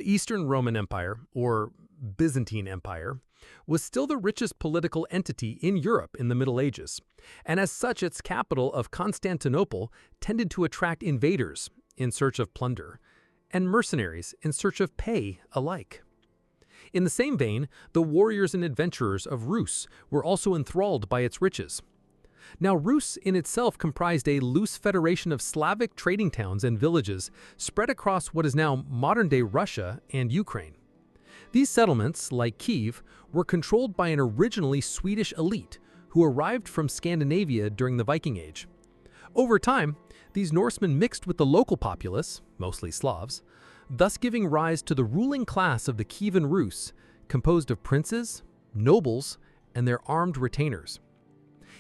The Eastern Roman Empire, or Byzantine Empire, was still the richest political entity in Europe in the Middle Ages, and as such its capital of Constantinople tended to attract invaders in search of plunder, and mercenaries in search of pay alike. In the same vein, the warriors and adventurers of Rus were also enthralled by its riches. Now, Rus in itself comprised a loose federation of Slavic trading towns and villages spread across what is now modern-day Russia and Ukraine. These settlements, like Kiev, were controlled by an originally Swedish elite who arrived from Scandinavia during the Viking Age. Over time, these Norsemen mixed with the local populace, mostly Slavs, thus giving rise to the ruling class of the Kievan Rus, composed of princes, nobles, and their armed retainers.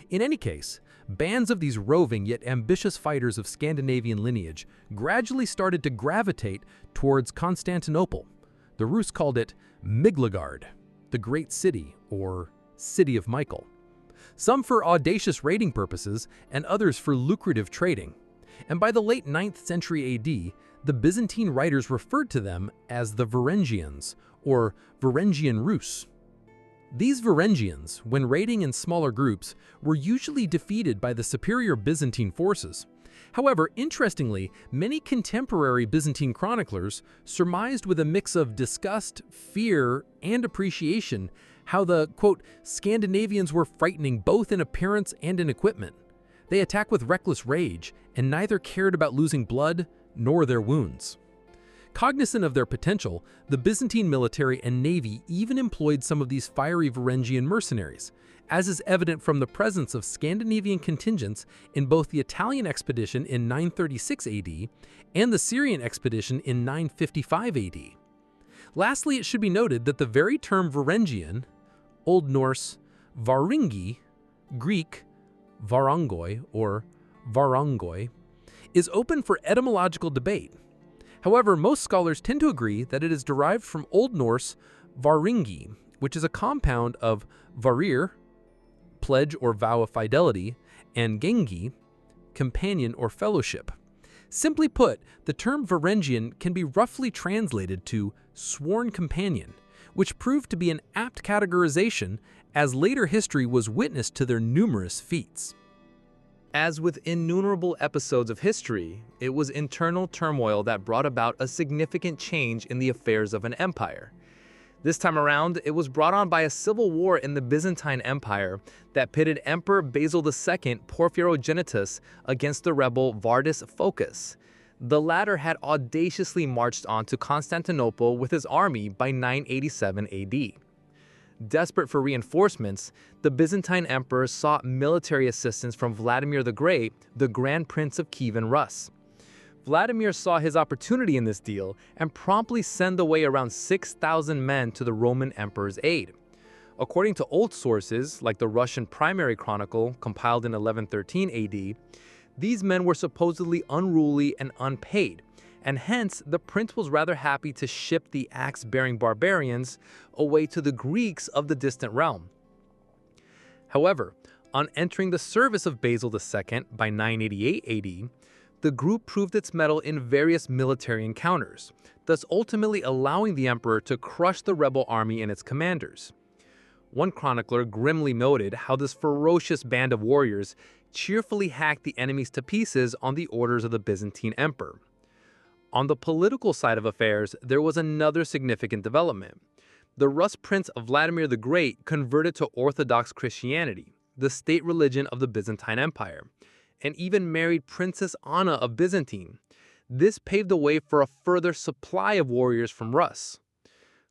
In any case, bands of these roving yet ambitious fighters of Scandinavian lineage gradually started to gravitate towards Constantinople. The Rus called it Miklagard, the Great City, or City of Michael. Some for audacious raiding purposes and others for lucrative trading. And by the late 9th century AD, the Byzantine writers referred to them as the Varangians, or Varangian Rus. These Varangians, when raiding in smaller groups, were usually defeated by the superior Byzantine forces. However, interestingly, many contemporary Byzantine chroniclers surmised with a mix of disgust, fear, and appreciation how the, quote, Scandinavians were frightening both in appearance and in equipment. They attacked with reckless rage, and neither cared about losing blood nor their wounds. Cognizant of their potential, the Byzantine military and navy even employed some of these fiery Varangian mercenaries, as is evident from the presence of Scandinavian contingents in both the Italian expedition in 936 AD and the Syrian expedition in 955 AD. Lastly, it should be noted that the very term Varangian, Old Norse Varingi, Greek Varangoi or Varangoi, is open for etymological debate. However, most scholars tend to agree that it is derived from Old Norse Varingi, which is a compound of varir, pledge or vow of fidelity, and gengi, companion or fellowship. Simply put, the term Varangian can be roughly translated to sworn companion, which proved to be an apt categorization as later history was witness to their numerous feats. As with innumerable episodes of history, it was internal turmoil that brought about a significant change in the affairs of an empire. This time around, it was brought on by a civil war in the Byzantine Empire that pitted Emperor Basil II Porphyrogenitus against the rebel Vardis Phocas. The latter had audaciously marched on to Constantinople with his army by 987 AD. Desperate for reinforcements, the Byzantine emperors sought military assistance from Vladimir the Great, the Grand Prince of Kievan Rus. Vladimir saw his opportunity in this deal and promptly sent away around 6,000 men to the Roman emperor's aid. According to old sources, like the Russian Primary Chronicle, compiled in 1113 AD, these men were supposedly unruly and unpaid, and hence the prince was rather happy to ship the axe-bearing barbarians away to the Greeks of the distant realm. However, on entering the service of Basil II by 988 AD, the group proved its mettle in various military encounters, thus ultimately allowing the emperor to crush the rebel army and its commanders. One chronicler grimly noted how this ferocious band of warriors cheerfully hacked the enemies to pieces on the orders of the Byzantine emperor. On the political side of affairs, there was another significant development. The Rus prince Vladimir the Great converted to Orthodox Christianity, the state religion of the Byzantine Empire, and even married Princess Anna of Byzantine. This paved the way for a further supply of warriors from Rus.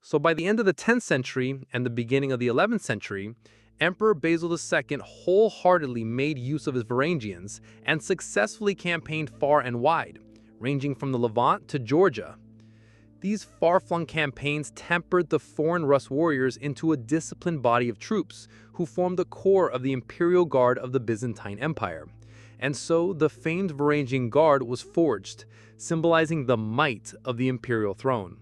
So by the end of the 10th century and the beginning of the 11th century, Emperor Basil II wholeheartedly made use of his Varangians and successfully campaigned far and wide, ranging from the Levant to Georgia. These far-flung campaigns tempered the foreign Rus warriors into a disciplined body of troops who formed the core of the imperial guard of the Byzantine Empire. And so the famed Varangian Guard was forged, symbolizing the might of the imperial throne.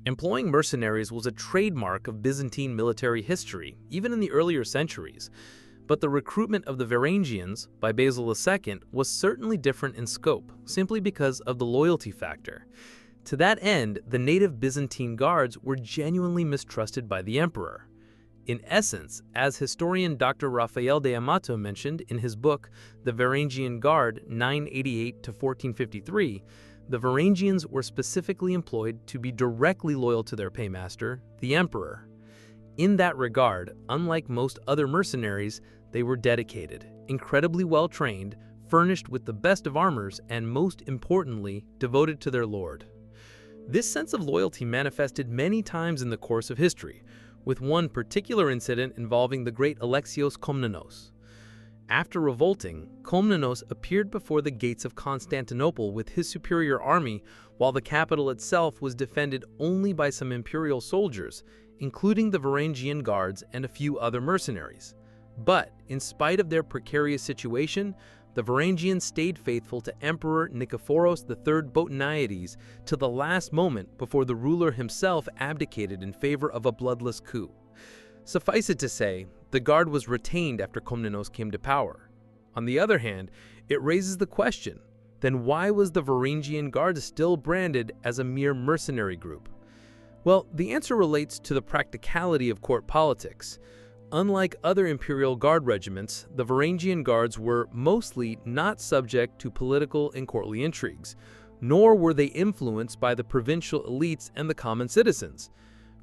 Employing mercenaries was a trademark of Byzantine military history, even in the earlier centuries. But the recruitment of the Varangians by Basil II was certainly different in scope, simply because of the loyalty factor. To that end, the native Byzantine guards were genuinely mistrusted by the emperor. In essence, as historian Dr. Rafael de Amato mentioned in his book, The Varangian Guard, 988 to 1453, the Varangians were specifically employed to be directly loyal to their paymaster, the emperor. In that regard, unlike most other mercenaries, they were dedicated, incredibly well-trained, furnished with the best of armors, and most importantly, devoted to their lord. This sense of loyalty manifested many times in the course of history, with one particular incident involving the great Alexios Komnenos. After revolting, Komnenos appeared before the gates of Constantinople with his superior army, while the capital itself was defended only by some imperial soldiers, including the Varangian Guards and a few other mercenaries. But, in spite of their precarious situation, the Varangians stayed faithful to Emperor Nikephoros III Botaniades to the last moment before the ruler himself abdicated in favor of a bloodless coup. Suffice it to say, the guard was retained after Komnenos came to power. On the other hand, it raises the question, then why was the Varangian Guard still branded as a mere mercenary group? Well, the answer relates to the practicality of court politics. Unlike other imperial guard regiments, the Varangian Guards were mostly not subject to political and courtly intrigues, nor were they influenced by the provincial elites and the common citizens.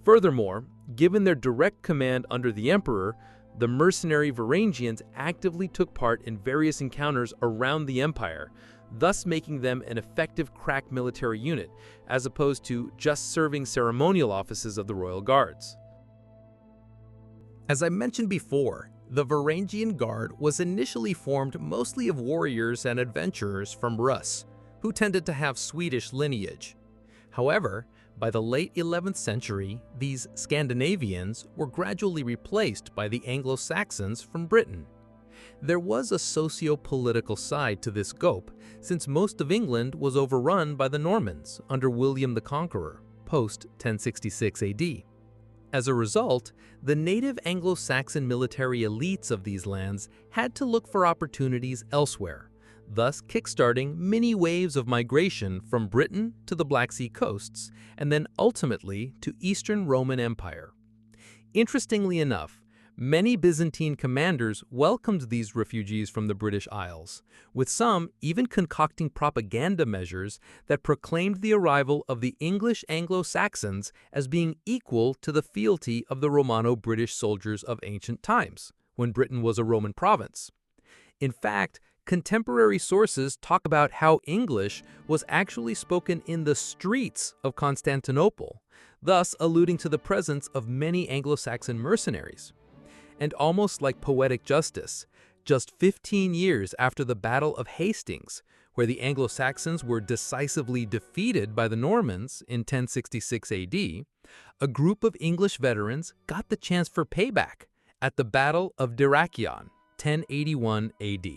Furthermore, given their direct command under the emperor, the mercenary Varangians actively took part in various encounters around the empire, thus making them an effective crack military unit, as opposed to just serving ceremonial offices of the royal guards. As I mentioned before, the Varangian Guard was initially formed mostly of warriors and adventurers from Rus, who tended to have Swedish lineage. However, by the late 11th century, these Scandinavians were gradually replaced by the Anglo-Saxons from Britain. There was a socio-political side to this scope, since most of England was overrun by the Normans under William the Conqueror, post-1066 AD. As a result, the native Anglo-Saxon military elites of these lands had to look for opportunities elsewhere, thus kickstarting many waves of migration from Britain to the Black Sea coasts, and then ultimately to Eastern Roman Empire. Interestingly enough, many Byzantine commanders welcomed these refugees from the British Isles, with some even concocting propaganda measures that proclaimed the arrival of the English Anglo-Saxons as being equal to the fealty of the Romano-British soldiers of ancient times, when Britain was a Roman province. In fact, contemporary sources talk about how English was actually spoken in the streets of Constantinople, thus alluding to the presence of many Anglo-Saxon mercenaries. And almost like poetic justice, just 15 years after the Battle of Hastings, where the Anglo-Saxons were decisively defeated by the Normans in 1066 AD, a group of English veterans got the chance for payback at the Battle of Dyrrhachion, 1081 AD.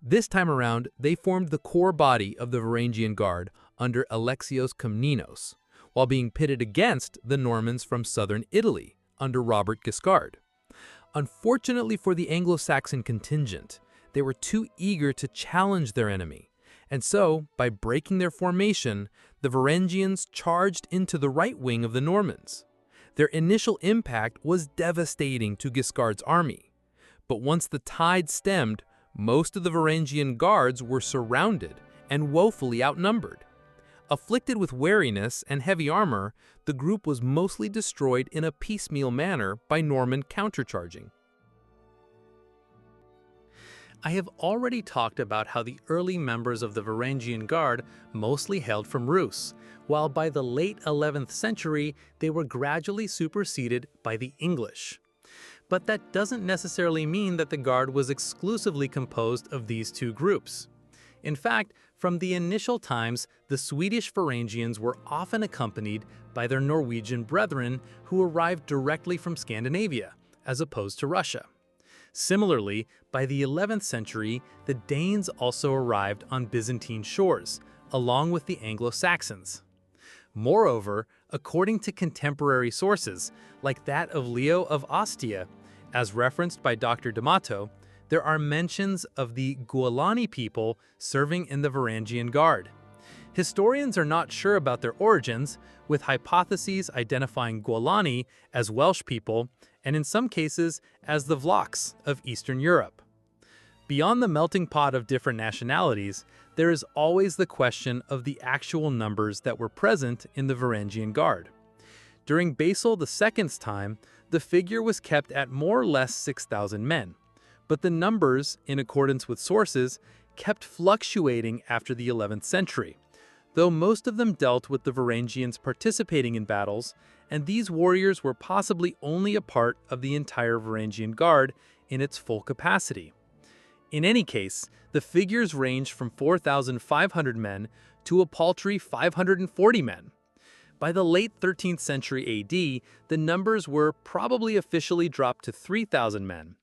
This time around, they formed the core body of the Varangian Guard under Alexios Komnenos, while being pitted against the Normans from southern Italy under Robert Guiscard. Unfortunately for the Anglo-Saxon contingent, they were too eager to challenge their enemy, and so, by breaking their formation, the Varangians charged into the right wing of the Normans. Their initial impact was devastating to Guiscard's army, but once the tide stemmed, most of the Varangian Guards were surrounded and woefully outnumbered. Afflicted with weariness and heavy armor, the group was mostly destroyed in a piecemeal manner by Norman countercharging. I have already talked about how the early members of the Varangian Guard mostly hailed from Rus, while by the late 11th century they were gradually superseded by the English. But that doesn't necessarily mean that the Guard was exclusively composed of these two groups. In fact, from the initial times, the Swedish Varangians were often accompanied by their Norwegian brethren who arrived directly from Scandinavia, as opposed to Russia. Similarly, by the 11th century, the Danes also arrived on Byzantine shores, along with the Anglo-Saxons. Moreover, according to contemporary sources, like that of Leo of Ostia, as referenced by Dr. D'Amato, there are mentions of the Gualani people serving in the Varangian Guard. Historians are not sure about their origins, with hypotheses identifying Golani as Welsh people and in some cases as the Vlachs of Eastern Europe. Beyond the melting pot of different nationalities, there is always the question of the actual numbers that were present in the Varangian Guard. During Basil II's time, the figure was kept at more or less 6,000 men, but the numbers, in accordance with sources, kept fluctuating after the 11th century, though most of them dealt with the Varangians participating in battles, and these warriors were possibly only a part of the entire Varangian Guard in its full capacity. In any case, the figures ranged from 4,500 men to a paltry 540 men. By the late 13th century AD, the numbers were probably officially dropped to 3,000 men.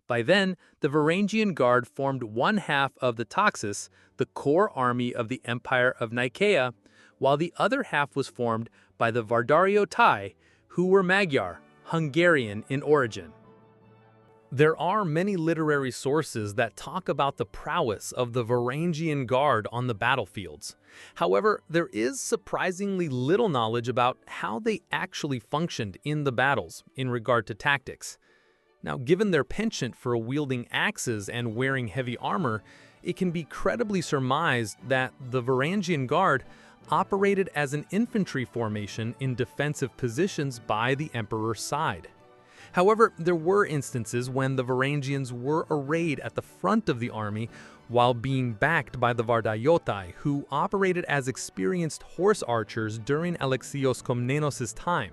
By then, the Varangian Guard formed one half of the Taxis, the core army of the Empire of Nicaea, while the other half was formed by the Vardariō Tai, who were Magyar, Hungarian in origin. There are many literary sources that talk about the prowess of the Varangian Guard on the battlefields. However, there is surprisingly little knowledge about how they actually functioned in the battles in regard to tactics. Now, given their penchant for wielding axes and wearing heavy armor, it can be credibly surmised that the Varangian Guard operated as an infantry formation in defensive positions by the emperor's side. However, there were instances when the Varangians were arrayed at the front of the army while being backed by the Vardariō Tai, who operated as experienced horse archers during Alexios Komnenos' time.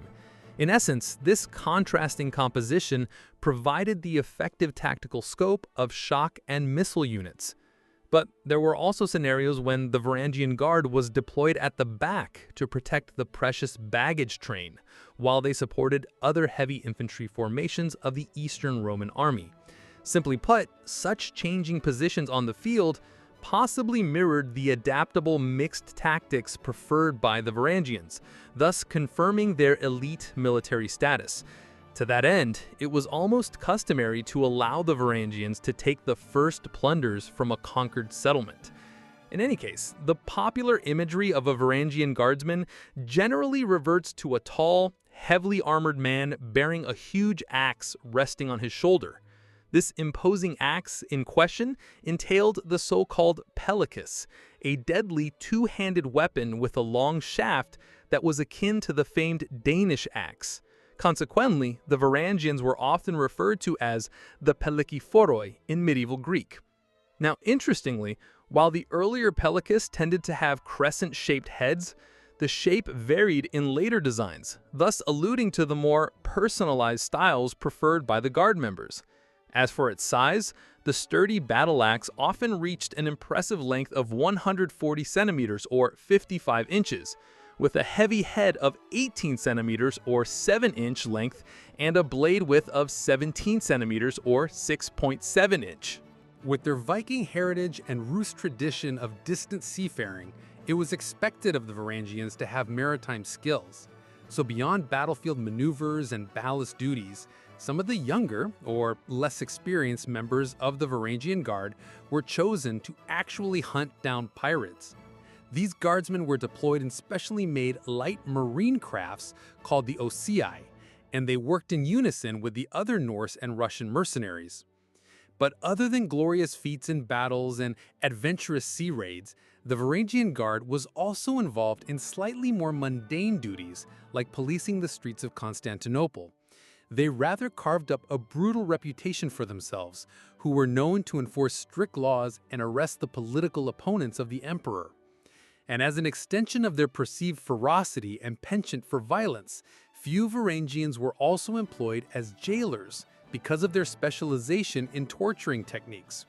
In essence, this contrasting composition provided the effective tactical scope of shock and missile units. But there were also scenarios when the Varangian Guard was deployed at the back to protect the precious baggage train, while they supported other heavy infantry formations of the Eastern Roman army. Simply put, such changing positions on the field possibly mirrored the adaptable mixed tactics preferred by the Varangians, thus confirming their elite military status. To that end, it was almost customary to allow the Varangians to take the first plunders from a conquered settlement. In any case, the popular imagery of a Varangian guardsman generally reverts to a tall, heavily armored man bearing a huge axe resting on his shoulder. This imposing axe in question entailed the so-called pellicus, a deadly two-handed weapon with a long shaft that was akin to the famed Danish axe. Consequently, the Varangians were often referred to as the pellikiphoroi in medieval Greek. Now, interestingly, while the earlier pellicus tended to have crescent-shaped heads, the shape varied in later designs, thus alluding to the more personalized styles preferred by the guard members. As for its size, the sturdy battle axe often reached an impressive length of 140 centimeters or 55 inches, with a heavy head of 18 centimeters or 7-inch length and a blade width of 17 centimeters or 6.7 inch. With their Viking heritage and Rus tradition of distant seafaring, it was expected of the Varangians to have maritime skills. So beyond battlefield maneuvers and ballast duties, some of the younger, or less experienced members of the Varangian Guard were chosen to actually hunt down pirates. These guardsmen were deployed in specially made light marine crafts called the Osii, and they worked in unison with the other Norse and Russian mercenaries. But other than glorious feats in battles and adventurous sea raids, the Varangian Guard was also involved in slightly more mundane duties, like policing the streets of Constantinople. They rather carved up a brutal reputation for themselves, who were known to enforce strict laws and arrest the political opponents of the emperor. And as an extension of their perceived ferocity and penchant for violence, few Varangians were also employed as jailers because of their specialization in torturing techniques.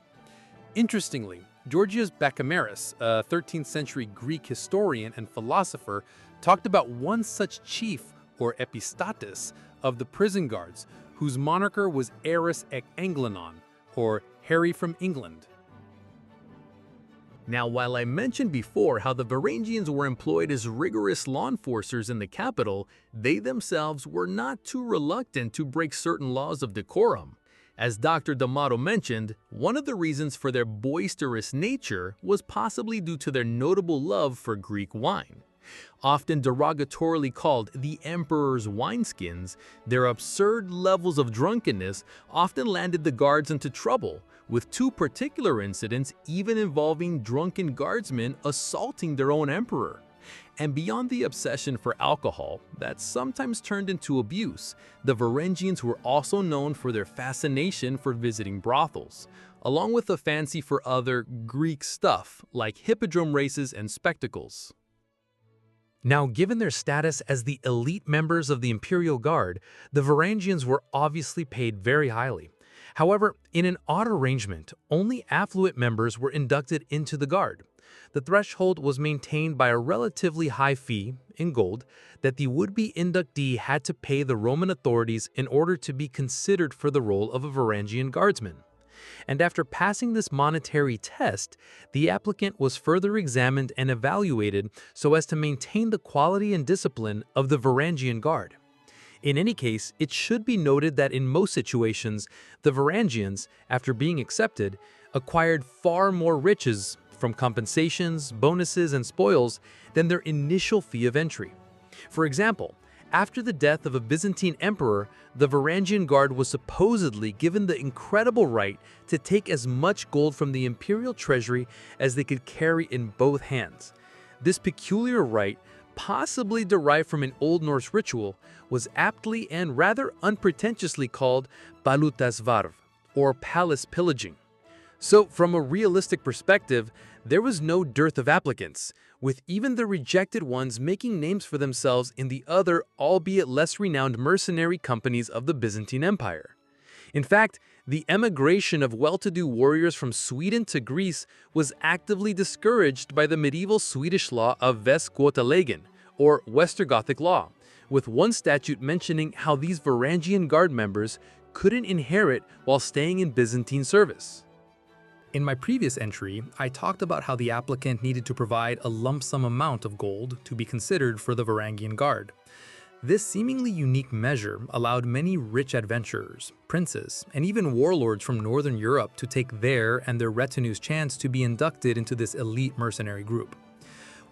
Interestingly, Georgios Bacamaris, a 13th century Greek historian and philosopher, talked about one such chief, or epistatis, of the prison guards, whose moniker was Eris ek Anglenon, or Harry from England. Now, while I mentioned before how the Varangians were employed as rigorous law enforcers in the capital, they themselves were not too reluctant to break certain laws of decorum. As Dr. D'Amato mentioned, one of the reasons for their boisterous nature was possibly due to their notable love for Greek wine. Often derogatorily called the Emperor's wineskins, their absurd levels of drunkenness often landed the guards into trouble, with two particular incidents even involving drunken guardsmen assaulting their own emperor. And beyond the obsession for alcohol that sometimes turned into abuse, the Varangians were also known for their fascination for visiting brothels, along with a fancy for other Greek stuff like hippodrome races and spectacles. Now, given their status as the elite members of the Imperial Guard, the Varangians were obviously paid very highly. However, in an odd arrangement, only affluent members were inducted into the Guard. The threshold was maintained by a relatively high fee, in gold, that the would-be inductee had to pay the Roman authorities in order to be considered for the role of a Varangian guardsman. And after passing this monetary test, the applicant was further examined and evaluated so as to maintain the quality and discipline of the Varangian Guard. In any case, it should be noted that in most situations, the Varangians, after being accepted, acquired far more riches from compensations, bonuses, and spoils than their initial fee of entry. For example, after the death of a Byzantine emperor, the Varangian Guard was supposedly given the incredible right to take as much gold from the imperial treasury as they could carry in both hands. This peculiar right, possibly derived from an Old Norse ritual, was aptly and rather unpretentiously called balutasvarv, or palace pillaging. So, from a realistic perspective, there was no dearth of applicants, with even the rejected ones making names for themselves in the other, albeit less renowned mercenary companies of the Byzantine Empire. In fact, the emigration of well-to-do warriors from Sweden to Greece was actively discouraged by the medieval Swedish law of Västgötalägen, or Westergothic law, with one statute mentioning how these Varangian Guard members couldn't inherit while staying in Byzantine service. In my previous entry, I talked about how the applicant needed to provide a lump sum amount of gold to be considered for the Varangian Guard. This seemingly unique measure allowed many rich adventurers, princes, and even warlords from Northern Europe to take their and their retinue's chance to be inducted into this elite mercenary group.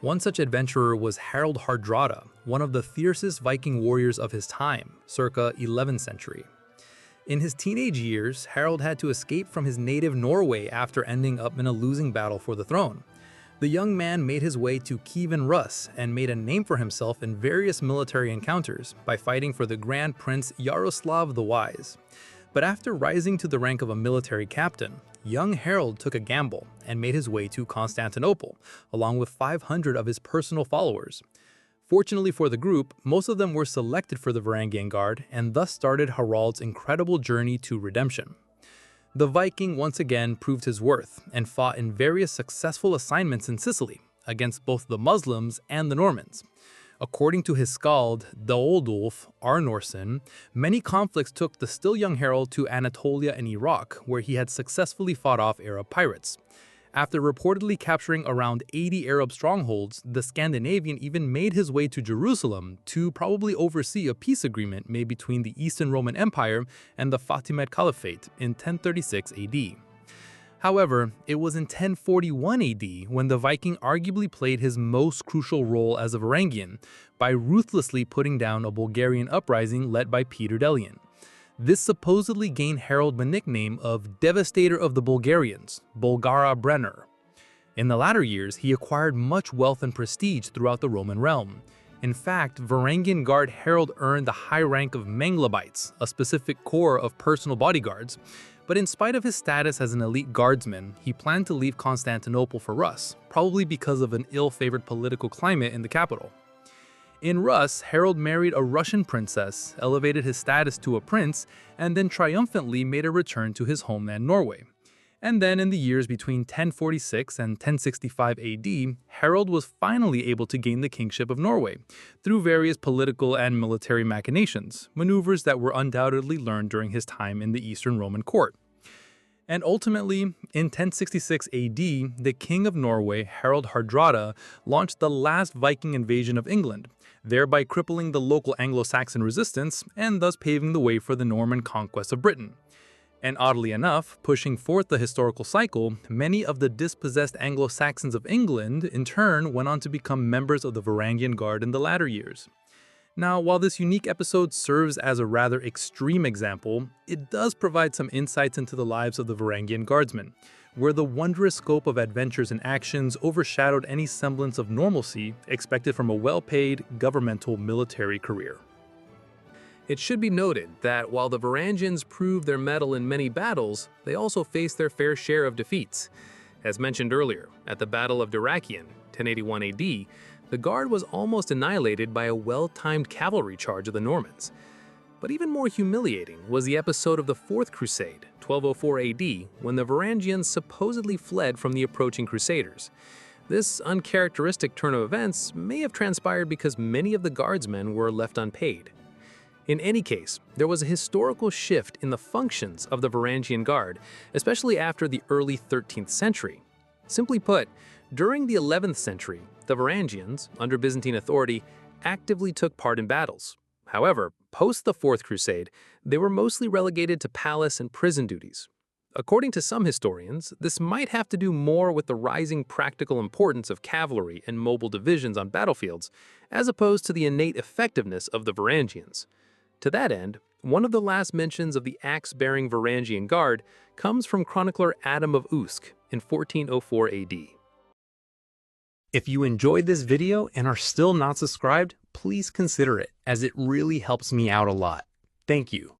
One such adventurer was Harald Hardrada, one of the fiercest Viking warriors of his time, circa 11th century. In his teenage years, Harald had to escape from his native Norway after ending up in a losing battle for the throne. The young man made his way to Kievan Rus and made a name for himself in various military encounters by fighting for the Grand Prince Yaroslav the Wise. But after rising to the rank of a military captain, young Harald took a gamble and made his way to Constantinople, along with 500 of his personal followers. Fortunately for the group, most of them were selected for the Varangian Guard and thus started Harald's incredible journey to redemption. The Viking once again proved his worth and fought in various successful assignments in Sicily against both the Muslims and the Normans. According to his skald, Daodulf Arnorson, many conflicts took the still young Harald to Anatolia and Iraq, where he had successfully fought off Arab pirates. After reportedly capturing around 80 Arab strongholds, the Scandinavian even made his way to Jerusalem to probably oversee a peace agreement made between the Eastern Roman Empire and the Fatimid Caliphate in 1036 AD. However, it was in 1041 AD when the Viking arguably played his most crucial role as a Varangian by ruthlessly putting down a Bulgarian uprising led by Peter Delian. This supposedly gained Harald the nickname of Devastator of the Bulgarians, Bulgara Brenner. In the latter years, he acquired much wealth and prestige throughout the Roman realm. In fact, Varangian Guard Harald earned the high rank of Manglabites, a specific corps of personal bodyguards. But in spite of his status as an elite guardsman, he planned to leave Constantinople for Rus, probably because of an ill-favored political climate in the capital. In Rus, Harald married a Russian princess, elevated his status to a prince, and then triumphantly made a return to his homeland Norway. And then in the years between 1046 and 1065 AD, Harald was finally able to gain the kingship of Norway through various political and military machinations, maneuvers that were undoubtedly learned during his time in the Eastern Roman court. And ultimately, in 1066 AD, the King of Norway, Harald Hardrada, launched the last Viking invasion of England, thereby crippling the local Anglo-Saxon resistance and thus paving the way for the Norman conquest of Britain. And oddly enough, pushing forth the historical cycle, many of the dispossessed Anglo-Saxons of England, in turn, went on to become members of the Varangian Guard in the latter years. Now, while this unique episode serves as a rather extreme example, it does provide some insights into the lives of the Varangian Guardsmen, where the wondrous scope of adventures and actions overshadowed any semblance of normalcy expected from a well-paid, governmental military career. It should be noted that while the Varangians proved their mettle in many battles, they also faced their fair share of defeats. As mentioned earlier, at the Battle of Dyrrhachium, 1081 AD, the Guard was almost annihilated by a well-timed cavalry charge of the Normans. But even more humiliating was the episode of the Fourth Crusade, 1204 AD, when the Varangians supposedly fled from the approaching Crusaders. This uncharacteristic turn of events may have transpired because many of the Guardsmen were left unpaid. In any case, there was a historical shift in the functions of the Varangian Guard, especially after the early 13th century. Simply put, during the 11th century, the Varangians, under Byzantine authority, actively took part in battles. However, post the Fourth Crusade, they were mostly relegated to palace and prison duties. According to some historians, this might have to do more with the rising practical importance of cavalry and mobile divisions on battlefields, as opposed to the innate effectiveness of the Varangians. To that end, one of the last mentions of the axe-bearing Varangian Guard comes from chronicler Adam of Usk in 1404 AD. If you enjoyed this video and are still not subscribed, please consider it, as it really helps me out a lot. Thank you.